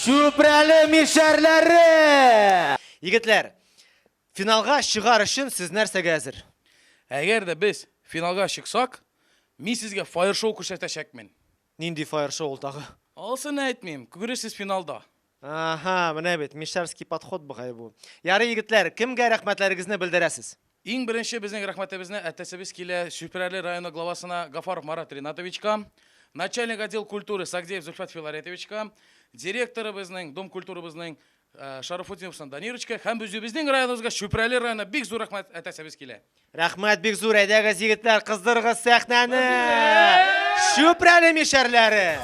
Шүпрәле мишәрләре! Егетләр, финалга чыгар өчен сез нәрсәгә әзер? Әгәр дә без финалга чыксак, мин сезгә фаер-шоу күрсәтәчәкмен. Нинди фаер-шоу ул тагы? Алсын әйтмим, күресез финалда. Аха, менә бит, мишәрский подход бугай бу. Ярый, егетләр, кемгә рәхмәтләрегезне белдерәсез? Иң беренче безнең рәхмәтебезне әйтәсебез килә Шүпрәле районы главасына Гафаров Марат Ринатовичка, начальник отдел культуры Сагдеев Зульфат Филаретовичка, директорыбызның, дом культурыбызның Шарафутдинов Данировичка һәм безнең районыбызга Шүпрәле районы бик зур рәхмәт әйтәсебез килә. Рәхмәт бик зур, әйдәгез егетләр, кыздыргыз сәхнәне! Шүпрәле мишәрләре!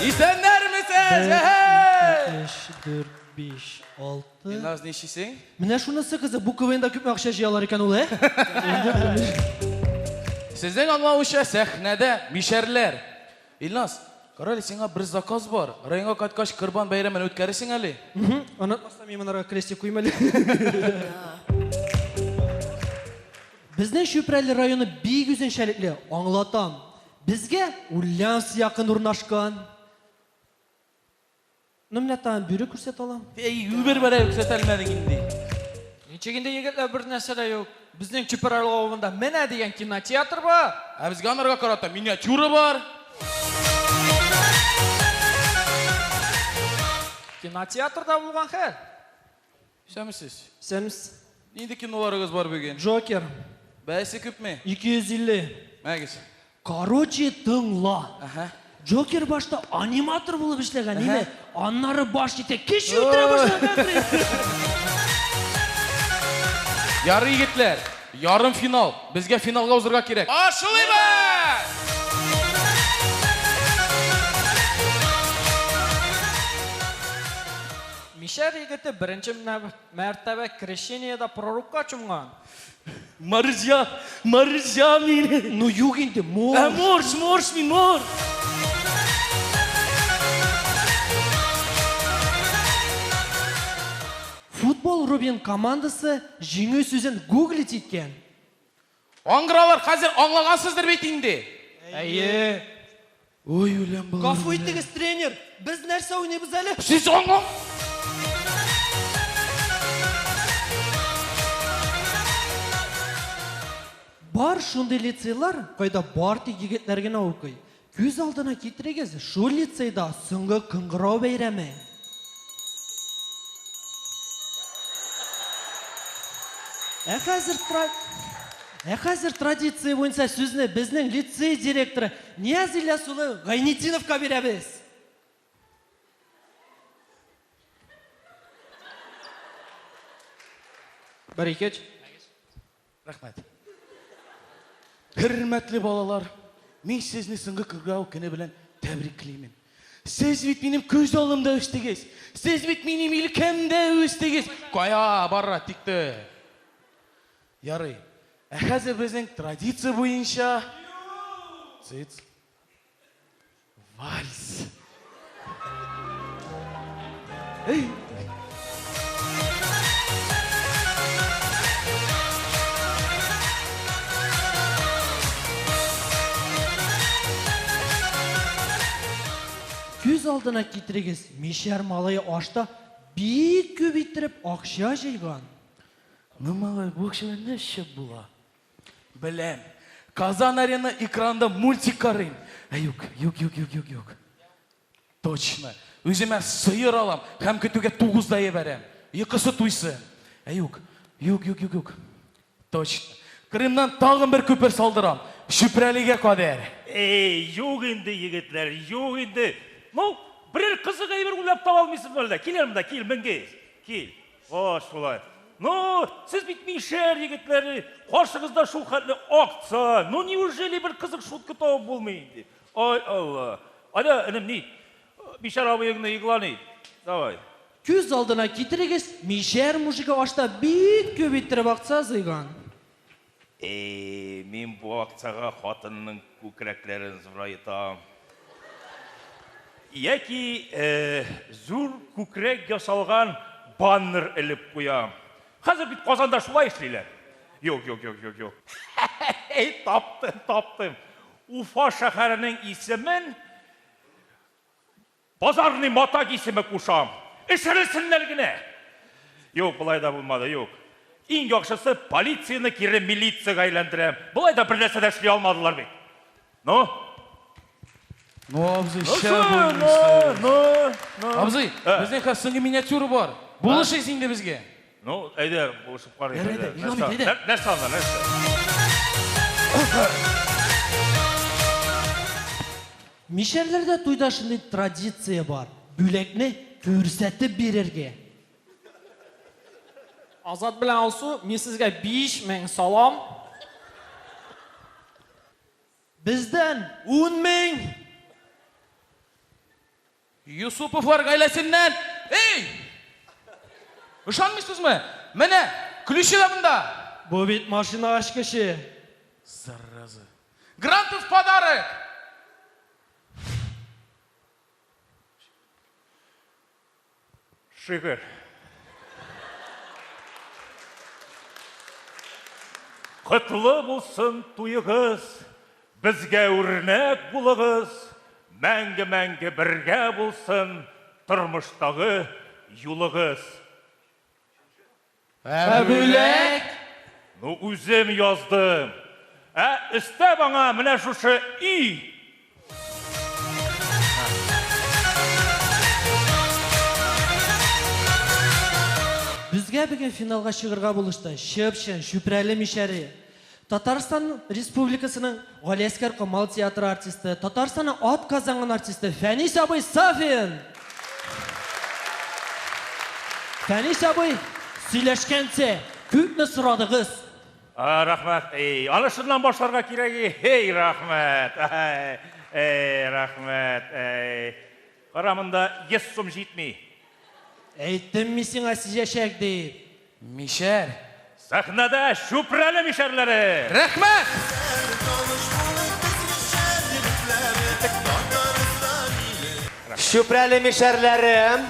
Исәннәрмесез? 4, 5, 6. Илназ ничисең? Менә шунысы кызы, бу КВНда күп акча җыялар икән ул, Сезнең аңлавыча сәхнәдә мишәрләр. Илназ, карале, сиңа бер заказ бар. Районга кайткач Корбан бәйрәмен үткәрәсең әле. Онытмасам, монарга крестик куйм әле. Безнең Шүпрәле районы бик үзенчәлекле, аңлатам. Безгә Ульяновск якын урнашкан. Менә тагын бүре күрсәт алам. Үбер бәрә күрсәтәлмәдең инде. Ничек инде егетләр, бер нәрсә дә юк. Безнең Шүпрәле авылында менә дигән кинотеатр бар. Ә безгә анарга карата миниатюра бар. Кинотеатрда булган хәл. Исәнмесез? Сәнс Нинди киноларыгыз бар бүген? Джокер Бәясе күпме? 250. Мәгез. Короче, тыңла. Аха. Джокер башта аниматор булып эшләгән иде. Аннары баш итә кич үтерә башлаган. Ярый, егетләр, ярым финал. Безгә финалга узырга кирәк. Ашылыйбыз! Мишәр егете беренче мәртәбә крещениедә пророкка чумган. Маржа мине. Ну юк инде, Морж мин, мор. Футбол Рубин командасы җиңү сүзен гуглит иткән. Аңгыралар, хәзер аңлагансыздыр бит инде. Әйе. Ой, үлем булыр. Гафу итегез, тренер. Без нәрсә уйныйбыз әле? Сез аңлам. Бар шундый лицейлар, кайда бар тик егетләр генә укый. Күз алдына китерегез, шул лицейда соңгы кыңгырау бәйрәме. Хәзер традиция буенча сүзне безнең лицей директоры Нияз Ильяс улы Гайнетдиновка бирәбез. Бәрекәт. Рәхмәт. Хөрмәтле балалар, мин сезне соңгы кыңгырау көне белән тәбриклеймен. Сез бит минем күз алдымда үстегез. Сез бит минем илкәмдә үстегез. Кая бара тикте. Ярый. Ә хәзер безнең традиция буенча Цыц. Вальс. Күз алдына китерегез, мишәр малае ашта бик күп иттереп акча җыйган. Ну, малай, бу акчалар нәрсә була? Беләм. Казан арена экранында мультик карыйм. Юк. Точно. Үземә сыер алам, һәм көтүгә 9-да ебәрәм. Йокысы туйсын. Юк. Точно. Крымнан тагын бер күпер салдырам. Шүпрәлегә кадәр. Юк инде, егетләр, юк инде. Ну, бірер қызық әйбер уйлап таба алмайсыз бөлді. Кел янымда, кел, мінгіз. Кел. Хош, солай. Ну, сіз бит мишәр егетләре, қаршыңызда шу хәтлі акция. Ну, неужели бір қызық шутка тауып болмайды? Ай, Алла. Ада, інім, не? Мишәр абыйыңны игланы. Давай. Күз алдына китерегез, мишәр мужигі ашта бик көп иттереп акча җыйган. Мен bu акцияға хатынның күкрәкләрен зурайтам. Яки зур күкрәк ясалган баннер элеп куям. Хәзер бит Казанда шулай эшлиләр. Юк. Таптым. Уфа шәһәренең исемен Базарный матак исеме кушам. Эшерелсеннәр генә. Юк, былай да булмады, юк. Иң яхшысы полицияны кире милицияга әйләндерәм. Былай да бер нәрсә дә эшли алмадылар бит. Ну, абзый, абзый, безнең хәзер соңгы миниатюра бар. Булышыйсың инде безгә. Ну, әйдә, булышып карыйк. Әйдә, Илһам, әйдә. Нәрсә анда, нәрсә? Мишәрләрдә туйда шундый традиция бар. Бүләкне күрсәтеп бирергә. Азат белән Алсу, мин сезгә 5000 салам. Бездән 10,000. Юсуповлар гаиләсеннән. Эй! Ышанмыйсызмы? Менә, ключи да монда. Бу бит машина ачкычы. Зараза. Грантов подарок. Шикер. Құтлы булсын туйыгыз, безгә үрнәк булыгыз, мәңге-мәңге бергә булсын тормыштагы юлыгыз. Бүләк. Ну, үзем яздым. Өстә баңа менә шушы и. Безгә бүген финалга чыгарга булышты. Шөпшен, Шүпрәле Мишәре. Татарстан Республикасының Галиәскәр Камал театры артисты, Татарстанның ат казанган артисты Фәнис абый Сафин. Фәнис абый, сөйләшкәнчә күпне сорадыгыз. Рахмәт. Аны шуннан башларга кирәк. Рахмәт. Рахмәт. Карамында 100 сум җитми. Әйттем мин сиңа сизәшәк дип. Мишәр. Сәхнәдә Шүпрәле мишәрләре. Рәхмәт. Шүпрәле мишәрләрем,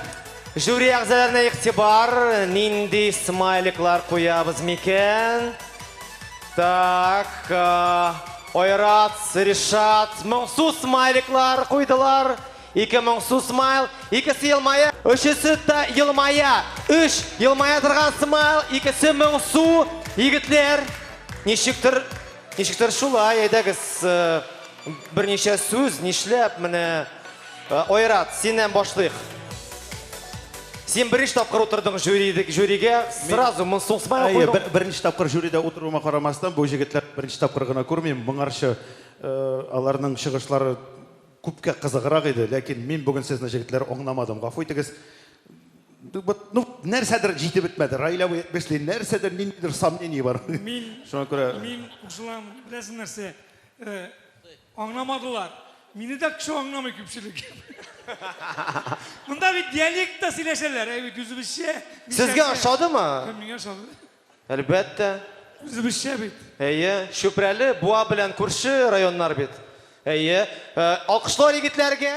жюри әгъзаларына игътибар, нинди смайликлар куябыз микән? Так, Ойрат, Ришат, моңсу смайликлар куйдылар. 2000 су смайл, 2 елмая, 3 елмая, 3 елмая торган смайл, 2 1000 су, егетләр. Ничектер шулай, әйдәгез берничә сүз, нишләп менә Ойрат, синнән башлыйк. Син беренче тапкыр утырдың жюригә, сразу 1000 су смайл куйдың. Беренче тапкыр жюрида утыруыма карамастан, бу җегетләр беренче тапкыр гына күрмим. Моңарчы аларның чыгышлары күпкә кызыграк иде, ләкин мин бүген сезне җегетләр аңламадым. Гафу итегез. Ну, нәрсәдер җитеп бетмәде. Раила Беслин, нәрсәдер ниндидер сомнение бар. Шуңа күрә Мин кушылам, беләсең нәрсә, аңламадылар. Мине дә кеше аңламый күпчелек. Монда бит диалектта сөйләшәләр, бит үзебезчә. Сезгә ошадымы? Миңа ошады. Әлбәттә. Үзебезчә бит. Әйе, Шүпрәле, Буа белән күрше районнар бит. Әйе, алкышлар егетләргә.